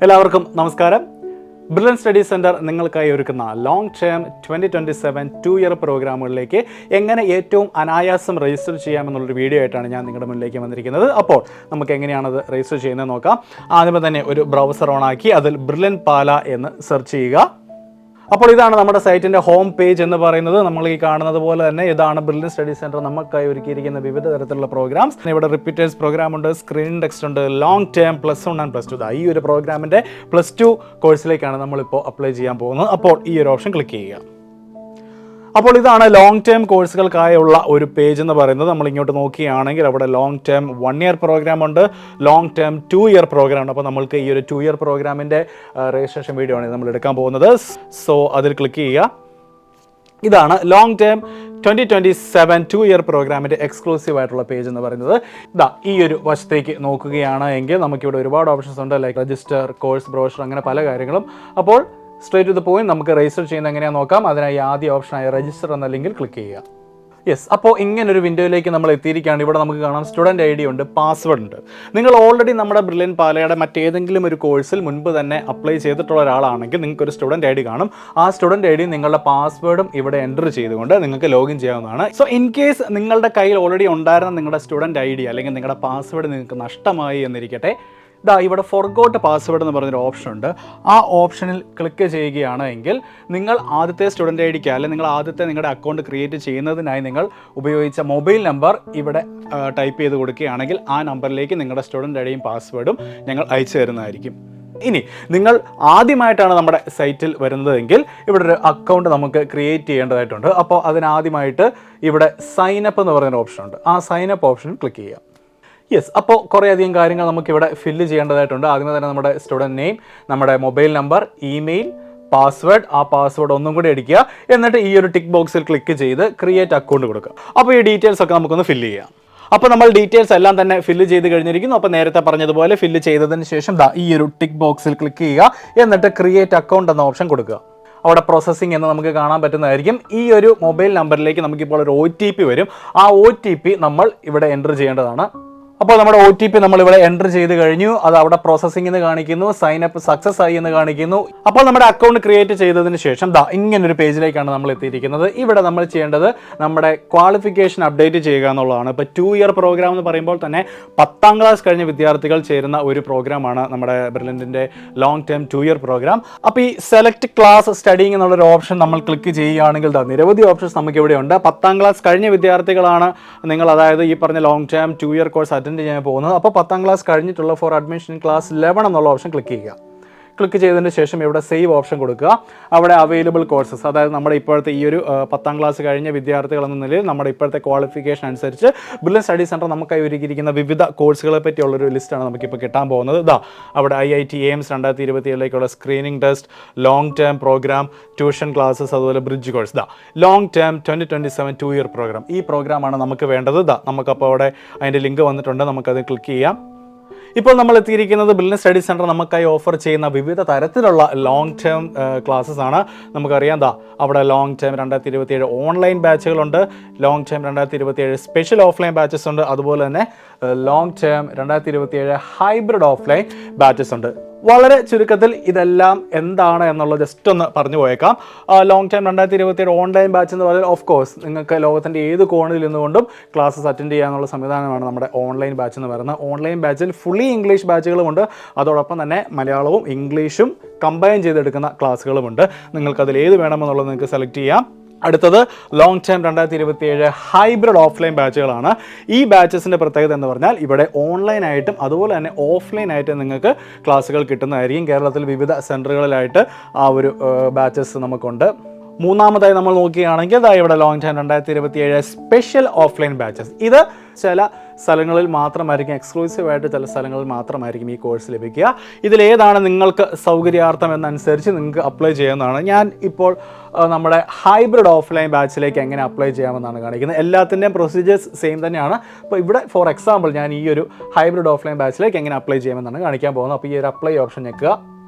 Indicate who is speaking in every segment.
Speaker 1: എല്ലാവർക്കും നമസ്കാരം. Brilliant Study centre നിങ്ങൾക്കായി ഒരുക്കുന്ന ലോങ് ടേം 2027 2 ഇയർ പ്രോഗ്രാമുകളിലേക്ക് എങ്ങനെ ഏറ്റവും അനായാസം രജിസ്റ്റർ ചെയ്യാമെന്നുള്ളൊരു വീഡിയോ ആയിട്ടാണ് ഞാൻ നിങ്ങളുടെ മുന്നിലേക്ക് വന്നിരിക്കുന്നത്. അപ്പോൾ നമുക്ക് എങ്ങനെയാണത് രജിസ്റ്റർ ചെയ്യുന്നത് നോക്കാം. ആദ്യമേ തന്നെ ഒരു ബ്രൗസർ ഓണാക്കി അതിൽ ബ്രില്യൻ പാല എന്ന് സെർച്ച് ചെയ്യുക. അപ്പോൾ ഇതാണ് നമ്മുടെ സൈറ്റിൻ്റെ ഹോം പേജ് എന്ന് പറയുന്നത്. നമ്മൾ ഈ കാണുന്നത് പോലെ തന്നെ ഇതാണ് ബ്രില്യൻ സ്റ്റഡി സെൻറ്റർ നമുക്കായി ഒരുക്കിയിരിക്കുന്ന വിവിധ തരത്തിലുള്ള പ്രോഗ്രാംസ്. ഇവിടെ റിപ്പീറ്റേഴ്സ് പ്രോഗ്രാം ഉണ്ട്, സ്ക്രീൻ ടെക്സ്റ്റ് ഉണ്ട്, ലോങ് ടേം +1 ആൻഡ് +2. ഈ ഒരു പ്രോഗ്രാമിൻ്റെ +2 കോഴ്സിലേക്കാണ് നമ്മളിപ്പോൾ അപ്ലൈ ചെയ്യാൻ പോകുന്നത്. അപ്പോൾ ഈ ഒരു ഓപ്ഷൻ ക്ലിക്ക് ചെയ്യുക. അപ്പോൾ ഇതാണ് ലോങ് ടേം കോഴ്സുകൾക്കായുള്ള ഒരു പേജ് എന്ന് പറയുന്നത്. നമ്മൾ ഇങ്ങോട്ട് നോക്കുകയാണെങ്കിൽ അവിടെ ലോങ് ടേം 1 ഇയർ പ്രോഗ്രാം ഉണ്ട്, ലോങ് ടേം 2 ഇയർ പ്രോഗ്രാം ഉണ്ട്. അപ്പോൾ നമ്മൾക്ക് ഈ ഒരു 2 ഇയർ പ്രോഗ്രാമിൻ്റെ രജിസ്ട്രേഷൻ വീഡിയോ ആണ് നമ്മൾ എടുക്കാൻ പോകുന്നത്. സോ അതിൽ ക്ലിക്ക് ചെയ്യുക. ഇതാണ് ലോങ് ടേം 2027 2 ഇയർ പ്രോഗ്രാമിൻ്റെ എക്സ്ക്ലൂസീവ് ആയിട്ടുള്ള പേജ് എന്ന് പറയുന്നത്. ഈ ഒരു വശത്തേക്ക് നോക്കുകയാണ് എങ്കിൽ നമുക്കിവിടെ ഒരുപാട് ഓപ്ഷൻസ് ഉണ്ട്, ലൈക്ക് രജിസ്റ്റർ, കോഴ്സ് ബ്രോഷർ, അങ്ങനെ പല കാര്യങ്ങളും. അപ്പോൾ സ്ട്രേറ്റ് ടു ദ പോയിന്റ് നമുക്ക് രജിസ്റ്റർ ചെയ്യുന്നത് എങ്ങനെയാണെന്ന് നോക്കാം. അതിനായി ആദ്യ ഓപ്ഷനായ രജിസ്റ്റർ എന്ന ലിങ്കിൽ ക്ലിക്ക് ചെയ്യുക. യെസ്, അപ്പോൾ ഇങ്ങനൊരു വിൻഡോയിലേക്ക് നമ്മൾ എത്തിയിരിക്കുകയാണ്. ഇവിടെ നമുക്ക് കാണാം സ്റ്റുഡൻറ്റ് ID ഉണ്ട്, പാസ്വേഡ് ഉണ്ട്. നിങ്ങൾ ഓൾറെഡി നമ്മുടെ ബ്രില്യൻ പാലയുടെ മറ്റേതെങ്കിലും ഒരു കോഴ്സിൽ മുൻപ് തന്നെ അപ്ലൈ ചെയ്തിട്ടുള്ള ഒരാളാണെങ്കിൽ നിങ്ങൾക്ക് ഒരു സ്റ്റുഡൻറ്റ് ID കാണും. ആ സ്റ്റുഡൻറ്റ് ID നിങ്ങളുടെ പാസ്വേഡും ഇവിടെ എൻ്റർ ചെയ്തുകൊണ്ട് നിങ്ങൾക്ക് ലോഗിൻ ചെയ്യാവുന്നതാണ്. സോ ഇൻ കേസ് നിങ്ങളുടെ കയ്യിൽ ഓൾറെഡി ഉണ്ടായിരുന്ന നിങ്ങളുടെ സ്റ്റുഡൻറ്റ് ID അല്ലെങ്കിൽ നിങ്ങളുടെ പാസ്വേഡ് നിങ്ങൾക്ക് നഷ്ടമായി എന്നിരിക്കട്ടെ, ഇവിടെ ഫോർഗോട്ട് പാസ്വേഡ് എന്ന് പറഞ്ഞൊരു ഓപ്ഷൻ ഉണ്ട്. ആ ഓപ്ഷനിൽ ക്ലിക്ക് ചെയ്യുകയാണ് എങ്കിൽ നിങ്ങൾ ആദ്യത്തെ സ്റ്റുഡൻറ്റ് ID അല്ലെങ്കിൽ നിങ്ങൾ ആദ്യത്തെ നിങ്ങളുടെ അക്കൗണ്ട് ക്രിയേറ്റ് ചെയ്യുന്നതിനായി നിങ്ങൾ ഉപയോഗിച്ച മൊബൈൽ നമ്പർ ഇവിടെ ടൈപ്പ് ചെയ്ത് കൊടുക്കുകയാണെങ്കിൽ ആ നമ്പറിലേക്ക് നിങ്ങളുടെ സ്റ്റുഡൻറ്റ് IDയും പാസ്വേഡും ഞങ്ങൾ അയച്ചു തരുന്നതായിരിക്കും. ഇനി നിങ്ങൾ ആദ്യമായിട്ടാണ് നമ്മുടെ സൈറ്റിൽ വരുന്നതെങ്കിൽ ഇവിടെ ഒരു അക്കൗണ്ട് നമുക്ക് ക്രിയേറ്റ് ചെയ്യേണ്ടതായിട്ടുണ്ട്. അപ്പോൾ അതിനാദ്യമായിട്ട് ഇവിടെ സൈനപ്പ് എന്ന് പറയുന്ന ഓപ്ഷൻ ഉണ്ട്. ആ സൈനപ്പ് ഓപ്ഷനിൽ ക്ലിക്ക് ചെയ്യുക. യെസ്, അപ്പോൾ കുറേയധികം കാര്യങ്ങൾ നമുക്കിവിടെ ഫില്ല് ചെയ്യേണ്ടതായിട്ടുണ്ട്. ആദ്യമേ തന്നെ നമ്മുടെ സ്റ്റുഡൻറ്റ് നെയിം, നമ്മുടെ മൊബൈൽ നമ്പർ, ഇമെയിൽ, പാസ്വേഡ്. ആ പാസ്വേഡ് ഒന്നും കൂടി അടിക്കുക. എന്നിട്ട് ഈ ഒരു ടിക്ക് ബോക്സിൽ ക്ലിക്ക് ചെയ്ത് ക്രിയേറ്റ് അക്കൗണ്ട് കൊടുക്കുക. അപ്പോൾ ഈ ഡീറ്റെയിൽസ് ഒക്കെ നമുക്കൊന്ന് ഫില്ല് ചെയ്യാം. അപ്പോൾ നമ്മൾ ഡീറ്റെയിൽസ് എല്ലാം തന്നെ ഫില്ല് ചെയ്ത് കഴിഞ്ഞിരിക്കുന്നു. അപ്പോൾ നേരത്തെ പറഞ്ഞതുപോലെ ഫില്ല് ചെയ്തതിന് ശേഷം ഈ ഒരു ടിക്ക് ബോക്സിൽ ക്ലിക്ക് ചെയ്യുക. എന്നിട്ട് ക്രിയേറ്റ് അക്കൗണ്ട് എന്ന ഓപ്ഷൻ കൊടുക്കുക. അവിടെ പ്രോസസ്സിംഗ് എന്ന് നമുക്ക് കാണാൻ പറ്റുന്നതായിരിക്കും. ഈ ഒരു മൊബൈൽ നമ്പറിലേക്ക് നമുക്കിപ്പോൾ ഒരു OTP വരും. ആ OTP നമ്മൾ ഇവിടെ എൻ്റർ ചെയ്യേണ്ടതാണ്. അപ്പോൾ നമ്മുടെ OTP നമ്മളിവിടെ എൻ്റർ ചെയ്ത് കഴിഞ്ഞു. അത് അവിടെ പ്രോസസ്സിംഗ് എന്ന് കാണിക്കുന്നു, സൈനപ്പ് സക്സസ് ആയി എന്ന് കാണിക്കുന്നു. അപ്പോൾ നമ്മുടെ അക്കൗണ്ട് ക്രിയേറ്റ് ചെയ്തതിന് ശേഷം ഇങ്ങനൊരു പേജിലേക്കാണ് നമ്മൾ എത്തിയിരിക്കുന്നത്. ഇവിടെ നമ്മൾ ചെയ്യേണ്ടത് നമ്മുടെ ക്വാളിഫിക്കേഷൻ അപ്ഡേറ്റ് ചെയ്യുക എന്നുള്ളതാണ്. ഇപ്പോൾ 2 ഇയർ പ്രോഗ്രാം എന്ന് പറയുമ്പോൾ തന്നെ 10ാം ക്ലാസ് കഴിഞ്ഞ വിദ്യാർത്ഥികൾ ചേരുന്ന ഒരു പ്രോഗ്രാമാണ് നമ്മുടെ ബ്രില്യൻറ്റിൻ്റെ ലോങ് ടേം 2 ഇയർ പ്രോഗ്രാം. അപ്പോൾ ഈ സെലക്ട് ക്ലാസ് സ്റ്റഡിങ് എന്നുള്ളൊരു ഓപ്ഷൻ നമ്മൾ ക്ലിക്ക് ചെയ്യുകയാണെങ്കിൽ നിരവധി ഓപ്ഷൻസ് നമുക്ക് ഇവിടെ ഉണ്ട്. 10ാം ക്ലാസ് കഴിഞ്ഞ വിദ്യാർത്ഥികളാണ് നിങ്ങൾ, അതായത് ഈ പറഞ്ഞ long term 2 year course attend ചെയ്യാൻ പോകുന്നത്. അപ്പോൾ 10ാം ക്ലാസ് കഴിഞ്ഞിട്ടുള്ള ഫോർ അഡ്മിഷൻ ക്ലാസ് 11 എന്നുള്ള ഓപ്ഷൻ ക്ലിക്ക് ചെയ്യുക. ക്ലിക്ക് ചെയ്തതിന് ശേഷം ഇവിടെ സേവ് ഓപ്ഷൻ കൊടുക്കുക. അവിടെ അവൈലബിൾ കോഴ്സസ്, അതായത് നമ്മുടെ ഇപ്പോഴത്തെ ഈ ഒരു 10ാം ക്ലാസ് കഴിഞ്ഞ വിദ്യാർത്ഥികൾ എന്ന നിലയിൽ നമ്മുടെ ഇപ്പോഴത്തെ ക്വാളിഫിക്കേഷൻ അനുസരിച്ച് ബ്രില്യൻ സ്റ്റഡി സെൻറ്റർ നമുക്കായി ഒരുക്കിയിരിക്കുന്ന വിവിധ കോഴ്സുകളെ പറ്റിയുള്ളൊരു ലിസ്റ്റാണ് നമുക്കിപ്പോൾ കിട്ടാൻ പോകുന്നത്. അവിടെ IIT AIMS 2027 screening test, long term programme, tuition classes, അതുപോലെ bridge course, long term 2027 2 year programme. ഈ പ്രോഗ്രാമാണ് നമുക്ക് വേണ്ടത്. നമുക്കപ്പോൾ അവിടെ അതിൻ്റെ ലിങ്ക് വന്നിട്ടുണ്ട്, നമുക്കത് ക്ലിക്ക് ചെയ്യാം. ഇപ്പോൾ നമ്മൾ എത്തിയിരിക്കുന്നത് ബ്രില്യൻ സ്റ്റഡി സെൻറ്റർ നമുക്കായി ഓഫർ ചെയ്യുന്ന വിവിധ തരത്തിലുള്ള ലോങ് ടേം ക്ലാസ്സസ് ആണ്. നമുക്കറിയാം അവിടെ ലോങ് ടേം 2027 ഓൺലൈൻ ബാച്ചുകളുണ്ട്, long term 2027 special offline batches ഉണ്ട്, അതുപോലെ തന്നെ long term 2027 hybrid offline batches ഉണ്ട്. വളരെ ചുരുക്കത്തിൽ ഇതെല്ലാം എന്താണ് എന്നുള്ളത് ജസ്റ്റ് ഒന്ന് പറഞ്ഞു പോയേക്കാം. ലോങ് ടൈം 2027 ഓൺലൈൻ ബാച്ച് എന്ന് പറഞ്ഞാൽ ഓഫ് കോഴ്സ് നിങ്ങൾക്ക് ലോകത്തിൻ്റെ ഏത് കോണിൽ നിന്നുകൊണ്ടും ക്ലാസ്സസ് അറ്റൻഡ് ചെയ്യാനുള്ള സംവിധാനമാണ് നമ്മുടെ ഓൺലൈൻ ബാച്ച് എന്ന് പറയുന്നത്. ഓൺലൈൻ ബാച്ചിൽ ഫുള്ളി ഇംഗ്ലീഷ് ബാച്ചുകളുമുണ്ട്, അതോടൊപ്പം തന്നെ മലയാളവും ഇംഗ്ലീഷും കമ്പൈൻ ചെയ്തെടുക്കുന്ന ക്ലാസ്സുകളുമുണ്ട്. നിങ്ങൾക്കതിൽ ഏത് വേണമെന്നുള്ളത് നിങ്ങൾക്ക് സെലക്ട് ചെയ്യാം. അടുത്തത് ലോങ് ടൈം 2027 ഹൈബ്രിഡ് ഓഫ്ലൈൻ ബാച്ചുകളാണ്. ഈ ബാച്ചസിൻ്റെ പ്രത്യേകത എന്ന് പറഞ്ഞാൽ ഇവിടെ ഓൺലൈനായിട്ടും അതുപോലെ തന്നെ ഓഫ്ലൈനായിട്ടും നിങ്ങൾക്ക് ക്ലാസ്സുകൾ കിട്ടുന്നതായിരിക്കും. കേരളത്തിൽ വിവിധ സെൻറ്ററുകളിലായിട്ട് ആ ഒരു ബാച്ചസ് നമുക്കുണ്ട്. മൂന്നാമതായി നമ്മൾ നോക്കുകയാണെങ്കിൽ ഇവിടെ long time 2027 special offline batches. ഇത് ചില സ്ഥലങ്ങളിൽ മാത്രമായിരിക്കും, എക്സ്ക്ലൂസീവായിട്ട് ചില സ്ഥലങ്ങളിൽ മാത്രമായിരിക്കും ഈ കോഴ്സ് ലഭിക്കുക. ഇതിലേതാണ് നിങ്ങൾക്ക് സൗകര്യാർത്ഥം എന്നനുസരിച്ച് നിങ്ങൾക്ക് അപ്ലൈ ചെയ്യുന്നതാണ്. ഞാൻ ഇപ്പോൾ നമ്മുടെ ഹൈബ്രിഡ് ഓഫ്ലൈൻ ബാച്ചിലേക്ക് എങ്ങനെ അപ്ലൈ ചെയ്യാമെന്നാണ് കാണിക്കുന്നത്. എല്ലാത്തിൻ്റെയും പ്രൊസീജിയേഴ്സ് സെയിം തന്നെയാണ്. അപ്പോൾ ഇവിടെ ഫോർ എക്സാമ്പിൾ ഞാൻ ഈ ഒരു ഹൈബ്രിഡ് ഓഫ്ലൈൻ ബാച്ചിലേക്ക് എങ്ങനെ അപ്ലൈ ചെയ്യാമെന്നാണ് കാണിക്കാൻ പോകുന്നത്. അപ്പോൾ ഈ ഒരു അപ്ലൈ ഓപ്ഷൻ ഞെക്കുക.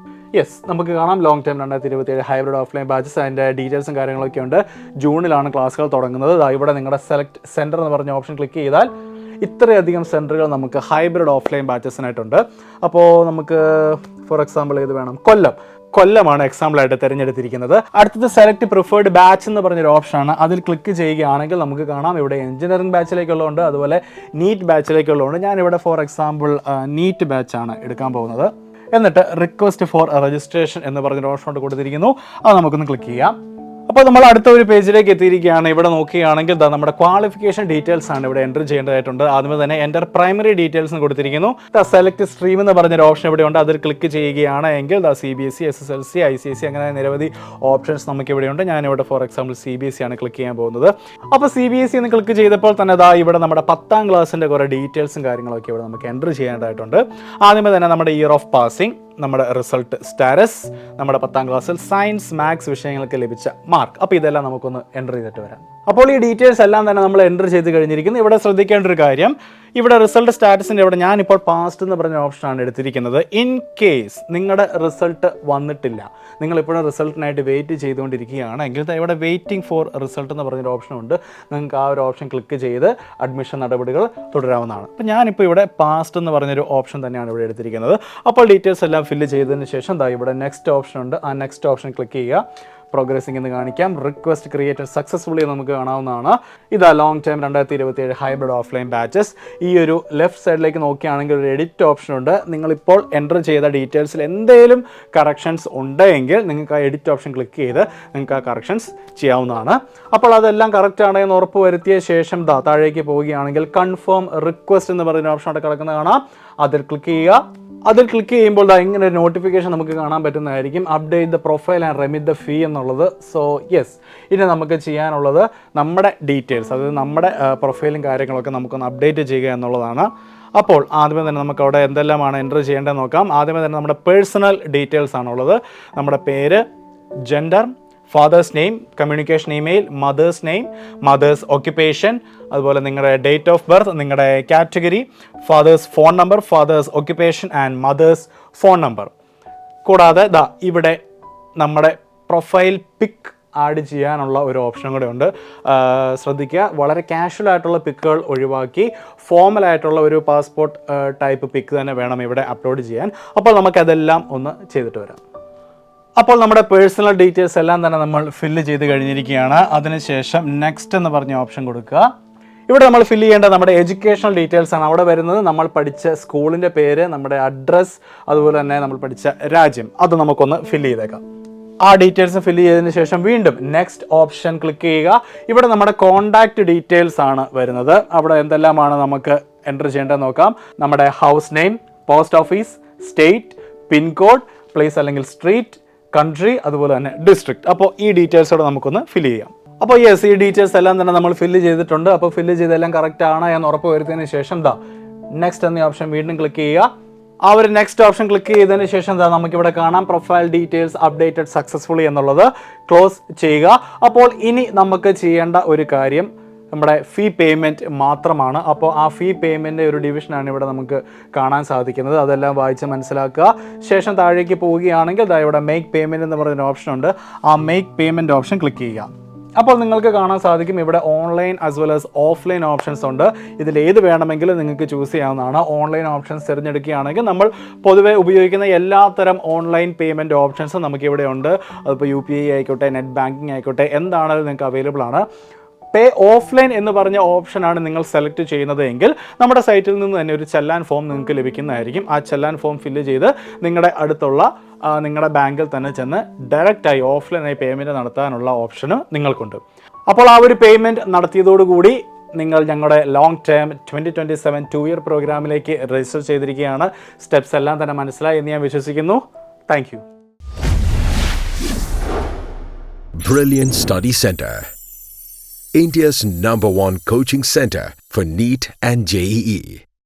Speaker 1: യെസ്, നമുക്ക് കാണാം long time 2027 hybrid offline batches. അതിൻ്റെ ഡീറ്റെയിൽസും കാര്യങ്ങളൊക്കെ ഉണ്ട്. ജൂണിലാണ് ക്ലാസ്സുകൾ തുടങ്ങുന്നത്. ഇവിടെ നിങ്ങളുടെ സെലക്ട് സെൻറ്റർ എന്ന് പറഞ്ഞ ഓപ്ഷൻ ക്ലിക്ക് ചെയ്താൽ ഇത്രയധികം സെൻറ്ററുകൾ നമുക്ക് ഹൈബ്രിഡ് ഓഫ്ലൈൻ ബാച്ചസിനായിട്ടുണ്ട്. അപ്പോൾ നമുക്ക് ഫോർ എക്സാമ്പിൾ ഏത് വേണം? കൊല്ലമാണ് എക്സാമ്പിളായിട്ട് തിരഞ്ഞെടുത്തിരിക്കുന്നത്. അടുത്തത് സെലക്ട് പ്രിഫേർഡ് ബാച്ച് എന്ന് പറഞ്ഞൊരു ഓപ്ഷനാണ്. അതിൽ ക്ലിക്ക് ചെയ്യുകയാണെങ്കിൽ നമുക്ക് കാണാം ഇവിടെ എഞ്ചിനീയറിംഗ് ബാച്ചിലേക്കുള്ളതുണ്ട്, അതുപോലെ നീറ്റ് ബാച്ചിലേക്കുള്ളതുണ്ട്. ഞാനിവിടെ ഫോർ എക്സാമ്പിൾ നീറ്റ് ബാച്ചാണ് എടുക്കാൻ പോകുന്നത്. എന്നിട്ട് റിക്വസ്റ്റ് ഫോർ രജിസ്ട്രേഷൻ എന്ന് പറഞ്ഞൊരു ഓപ്ഷൻ കൊടുത്തിരിക്കുന്നു. അത് നമുക്കൊന്ന് ക്ലിക്ക് ചെയ്യാം. അപ്പോൾ നമ്മൾ അടുത്ത ഒരു പേജിലേക്ക് എത്തിയിരിക്കുകയാണ്. ഇവിടെ നോക്കുകയാണെങ്കിൽ നമ്മുടെ ക്വാളിഫിക്കേഷൻ ഡീറ്റെയിൽസ് ആണ് ഇവിടെ എൻ്റർ ചെയ്യേണ്ടതായിട്ടുണ്ട്. ആദ്യമേ തന്നെ എൻ്റർ പ്രൈമറി ഡീറ്റെയിൽസ് കൊടുത്തിരിക്കുന്നു. സെലക്ട് സ്ട്രീം എന്ന് പറഞ്ഞൊരു ഓപ്ഷൻ ഇവിടെ ഉണ്ട്. അതിൽ ക്ലിക്ക് ചെയ്യുകയാണ് എങ്കിൽ CBSE, SSLC, ICSE അങ്ങനെ നിരവധി ഓപ്ഷൻസ് നമുക്ക് ഇവിടെയുണ്ട്. ഞാനിവിടെ ഫോർ എക്സാമ്പിൾ CBSE ആണ് ക്ലിക്ക് ചെയ്യാൻ പോകുന്നത്. അപ്പോൾ CBSE എന്ന് ക്ലിക്ക് ചെയ്തപ്പോൾ തന്നെ ഇവിടെ നമ്മുടെ 10ാം ക്ലാസ്സിൻ്റെ കുറേ ഡീറ്റെയിൽസും കാര്യങ്ങളൊക്കെ ഇവിടെ നമുക്ക് എൻ്റർ ചെയ്യേണ്ടതായിട്ടുണ്ട്. ആദ്യമേ തന്നെ നമ്മുടെ ഇയർ ഓഫ് പാസിംഗ്, നമ്മുടെ റിസൾട്ട് സ്റ്റാറ്റസ്, നമ്മുടെ 10ാം ക്ലാസ്സിൽ സയൻസ് മാത്സ് വിഷയങ്ങൾക്ക് ലഭിച്ച മാർക്ക്. അപ്പോൾ ഇതെല്ലാം നമുക്കൊന്ന് എൻ്റർ ചെയ്തിട്ട് വരാം. അപ്പോൾ ഈ ഡീറ്റെയിൽസ് എല്ലാം തന്നെ നമ്മൾ എൻ്റർ ചെയ്ത് കഴിഞ്ഞിരിക്കുന്നു. ഇവിടെ ശ്രദ്ധിക്കേണ്ട ഒരു കാര്യം, ഇവിടെ റിസൾട്ട് സ്റ്റാറ്റസിൻ്റെ ഇവിടെ ഞാനിപ്പോൾ പാസ്റ്റ് എന്ന് പറഞ്ഞ ഓപ്ഷനാണ് എടുത്തിരിക്കുന്നത്. ഇൻ കേസ് നിങ്ങളുടെ റിസൾട്ട് വന്നിട്ടില്ല, നിങ്ങളിപ്പോഴും റിസൾട്ടിനായിട്ട് വെയിറ്റ് ചെയ്തുകൊണ്ടിരിക്കുകയാണ് എങ്കിൽ ഇവിടെ വെയിറ്റിംഗ് ഫോർ റിസൾട്ട് എന്ന് പറഞ്ഞൊരു ഓപ്ഷനുണ്ട്. നിങ്ങൾക്ക് ആ ഒരു ഓപ്ഷൻ ക്ലിക്ക് ചെയ്ത് അഡ്മിഷൻ നടപടികൾ തുടരാവുന്നതാണ്. അപ്പോൾ ഞാനിപ്പോൾ ഇവിടെ പാസ്റ്റ് എന്ന് പറഞ്ഞൊരു ഓപ്ഷൻ തന്നെയാണ് ഇവിടെ എടുത്തിരിക്കുന്നത്. അപ്പോൾ ഡീറ്റെയിൽസ് എല്ലാം ഫില്ല് ചെയ്തതിന് ശേഷം ഇവിടെ നെക്സ്റ്റ് ഓപ്ഷൻ ഉണ്ട്. ആ നെക്സ്റ്റ് ഓപ്ഷൻ ക്ലിക്ക് ചെയ്യുക. പ്രോഗ്രസിംഗ് എന്ന് കാണിക്കാം. റിക്വസ്റ്റ് ക്രിയേറ്റഡ് സക്സസ്ഫുള്ളി നമുക്ക് കാണാവുന്നതാണ്. ഇതാ long time 2027 hybrid offline batches. ഈ ഒരു ലെഫ്റ്റ് സൈഡിലേക്ക് നോക്കുകയാണെങ്കിൽ ഒരു എഡിറ്റ് ഓപ്ഷൻ ഉണ്ട്. നിങ്ങളിപ്പോൾ എൻ്റർ ചെയ്ത ഡീറ്റെയിൽസിൽ എന്തെങ്കിലും കറക്ഷൻസ് ഉണ്ടെങ്കിൽ നിങ്ങൾക്ക് ആ എഡിറ്റ് ഓപ്ഷൻ ക്ലിക്ക് ചെയ്ത് നിങ്ങൾക്ക് ആ കറക്ഷൻസ് ചെയ്യാവുന്നതാണ്. അപ്പോൾ അതെല്ലാം കറക്റ്റ് ആണെന്ന് ഉറപ്പ് വരുത്തിയ ശേഷം താഴേക്ക് പോവുകയാണെങ്കിൽ കൺഫേം റിക്വസ്റ്റ് എന്ന് പറയുന്ന ഓപ്ഷൻ അവിടെ കിടക്കുന്നത് കാണാം. അതിൽ ക്ലിക്ക് ചെയ്യുക. അതിൽ ക്ലിക്ക് ചെയ്യുമ്പോൾ ഇങ്ങനെ ഒരു നോട്ടിഫിക്കേഷൻ നമുക്ക് കാണാൻ പറ്റുന്നതായിരിക്കും. Update the profile and remit the fee എന്നുള്ളത്. സോ യെസ്, ഇനി നമുക്ക് ചെയ്യാനുള്ളത് നമ്മുടെ ഡീറ്റെയിൽസ്, അതായത് നമ്മുടെ പ്രൊഫൈലും കാര്യങ്ങളൊക്കെ നമുക്കൊന്ന് അപ്ഡേറ്റ് ചെയ്യുക എന്നുള്ളതാണ്. അപ്പോൾ ആദ്യമേ തന്നെ നമുക്ക് അവിടെ എന്തെല്ലാമാണ് എൻ്റർ ചെയ്യേണ്ടതെന്ന് നോക്കാം. ആദ്യമേ തന്നെ നമ്മുടെ പേഴ്സണൽ ഡീറ്റെയിൽസ് ആണുള്ളത്. നമ്മുടെ പേര്, gender, father's name, communication email, mother's name, mother's occupation, അതുപോലെ നിങ്ങളുടെ ഡേറ്റ് ഓഫ് ബർത്ത്, നിങ്ങളുടെ category, father's phone number, father's occupation and mother's phone number. കൂടാതെ ഇവിടെ നമ്മുടെ പ്രൊഫൈൽ പിക്ക് ആഡ് ചെയ്യാനുള്ള ഒരു ഓപ്ഷൻ കൂടെ ഉണ്ട്. ശ്രദ്ധിക്കുക, വളരെ കാഷ്വൽ ആയിട്ടുള്ള പിക്കുകൾ ഒഴിവാക്കി ഫോമലായിട്ടുള്ള ഒരു പാസ്പോർട്ട് ടൈപ്പ് പിക്ക് തന്നെ വേണം ഇവിടെ അപ്ലോഡ് ചെയ്യാൻ. അപ്പോൾ നമുക്കതെല്ലാം ഒന്ന് ചെയ്തിട്ട് വരാം. അപ്പോൾ നമ്മുടെ പേഴ്സണൽ ഡീറ്റെയിൽസ് എല്ലാം തന്നെ നമ്മൾ ഫില്ല് ചെയ്ത് കഴിഞ്ഞിരിക്കുകയാണ്. അതിനുശേഷം നെക്സ്റ്റ് എന്ന് പറഞ്ഞ ഓപ്ഷൻ കൊടുക്കുക. ഇവിടെ നമ്മൾ ഫില്ല് ചെയ്യേണ്ട നമ്മുടെ എഡ്യൂക്കേഷണൽ ഡീറ്റെയിൽസ് ആണ്. അവിടെ വരുന്നത് നമ്മൾ പഠിച്ച സ്കൂളിൻ്റെ പേര്, നമ്മുടെ അഡ്രസ്സ്, അതുപോലെ തന്നെ നമ്മൾ പഠിച്ച രാജ്യം. അത് നമുക്കൊന്ന് ഫില്ല് ചെയ്തേക്കാം. ആ ഡീറ്റെയിൽസ് ഫില്ല് ചെയ്തതിന് ശേഷം വീണ്ടും നെക്സ്റ്റ് ഓപ്ഷൻ ക്ലിക്ക് ചെയ്യുക. ഇവിടെ നമ്മുടെ കോൺടാക്റ്റ് ഡീറ്റെയിൽസ് ആണ് വരുന്നത്. അവിടെ എന്തെല്ലാമാണ് നമുക്ക് എൻ്റർ ചെയ്യേണ്ടതെന്ന് നോക്കാം. നമ്മുടെ house name, post office, state, pincode, place അല്ലെങ്കിൽ സ്ട്രീറ്റ്, കൺട്രി, അതുപോലെ തന്നെ ഡിസ്ട്രിക്ട്. അപ്പോൾ ഈ ഡീറ്റെയിൽസോടെ നമുക്കൊന്ന് ഫില്ല് ചെയ്യാം. അപ്പോൾ യെസ്, ഈ ഡീറ്റെയിൽസ് എല്ലാം തന്നെ നമ്മൾ ഫില്ല് ചെയ്തിട്ടുണ്ട്. അപ്പോൾ ഫില്ല് ചെയ്തെല്ലാം കറക്റ്റ് ആണ് എന്ന് ഉറപ്പ് വരുത്തിയതിന് ശേഷം നെക്സ്റ്റ് എന്ന ഓപ്ഷൻ വീണ്ടും ക്ലിക്ക് ചെയ്യുക. ആ ഒരു നെക്സ്റ്റ് ഓപ്ഷൻ ക്ലിക്ക് ചെയ്തതിന് ശേഷം നമുക്കിവിടെ കാണാം പ്രൊഫൈൽ ഡീറ്റെയിൽസ് അപ്ഡേറ്റഡ് സക്സസ്ഫുള്ളി എന്നുള്ളത്. ക്ലോസ് ചെയ്യുക. അപ്പോൾ ഇനി നമുക്ക് ചെയ്യേണ്ട ഒരു കാര്യം നമ്മുടെ ഫീ പേയ്മെൻറ്റ് മാത്രമാണ്. അപ്പോൾ ആ ഫീ പേയ്മെൻറ്റ് ഒരു ഡിവിഷനാണ് ഇവിടെ നമുക്ക് കാണാൻ സാധിക്കുന്നത്. അതെല്ലാം വായിച്ച് മനസ്സിലാക്കുക. ശേഷം താഴേക്ക് പോവുകയാണെങ്കിൽ ഇവിടെ മേക്ക് പേയ്മെൻറ്റ് എന്ന് പറയുന്ന ഓപ്ഷൻ ഉണ്ട്. ആ മേക്ക് പേയ്മെൻറ്റ് ഓപ്ഷൻ ക്ലിക്ക് ചെയ്യുക. അപ്പോൾ നിങ്ങൾക്ക് കാണാൻ സാധിക്കും ഇവിടെ online as well as offline options ഉണ്ട്. ഇതിലേത് വേണമെങ്കിലും നിങ്ങൾക്ക് ചൂസ് ചെയ്യാവുന്നതാണ്. ഓൺലൈൻ ഓപ്ഷൻസ് തിരഞ്ഞെടുക്കുകയാണെങ്കിൽ നമ്മൾ പൊതുവെ ഉപയോഗിക്കുന്ന എല്ലാത്തരം ഓൺലൈൻ പേയ്മെൻറ്റ് ഓപ്ഷൻസും നമുക്കിവിടെ ഉണ്ട്. അതിപ്പോൾ UPI ആയിക്കോട്ടെ, നെറ്റ് ബാങ്കിങ് ആയിക്കോട്ടെ, എന്താണെങ്കിലും നിങ്ങൾക്ക് അവൈലബിൾ ആണ്. പേ ഓഫ്ലൈൻ എന്ന് പറഞ്ഞ ഓപ്ഷനാണ് നിങ്ങൾ സെലക്ട് ചെയ്യുന്നത് എങ്കിൽ നമ്മുടെ സൈറ്റിൽ നിന്ന് തന്നെ ഒരു ചെല്ലാൻ ഫോം നിങ്ങൾക്ക് ലഭിക്കുന്നതായിരിക്കും. ആ ചെല്ലാൻ ഫോം ഫില്ല് ചെയ്ത് നിങ്ങളുടെ അടുത്തുള്ള നിങ്ങളുടെ ബാങ്കിൽ തന്നെ ചെന്ന് ഡയറക്റ്റായി ഓഫ്ലൈനായി പേയ്മെൻറ്റ് നടത്താനുള്ള ഓപ്ഷന് നിങ്ങൾക്കുണ്ട്. അപ്പോൾ ആ ഒരു പേയ്മെൻറ്റ് നടത്തിയതോടുകൂടി നിങ്ങൾ ഞങ്ങളുടെ ലോങ് ടേം 2027 2 ഇയർ പ്രോഗ്രാമിലേക്ക് രജിസ്റ്റർ ചെയ്തിരിക്കുകയാണ്. സ്റ്റെപ്സ് എല്ലാം തന്നെ മനസ്സിലായി എന്ന് ഞാൻ വിശ്വസിക്കുന്നു. Thank you.
Speaker 2: Brilliant Study Center, India's #1 coaching center for NEET and JEE.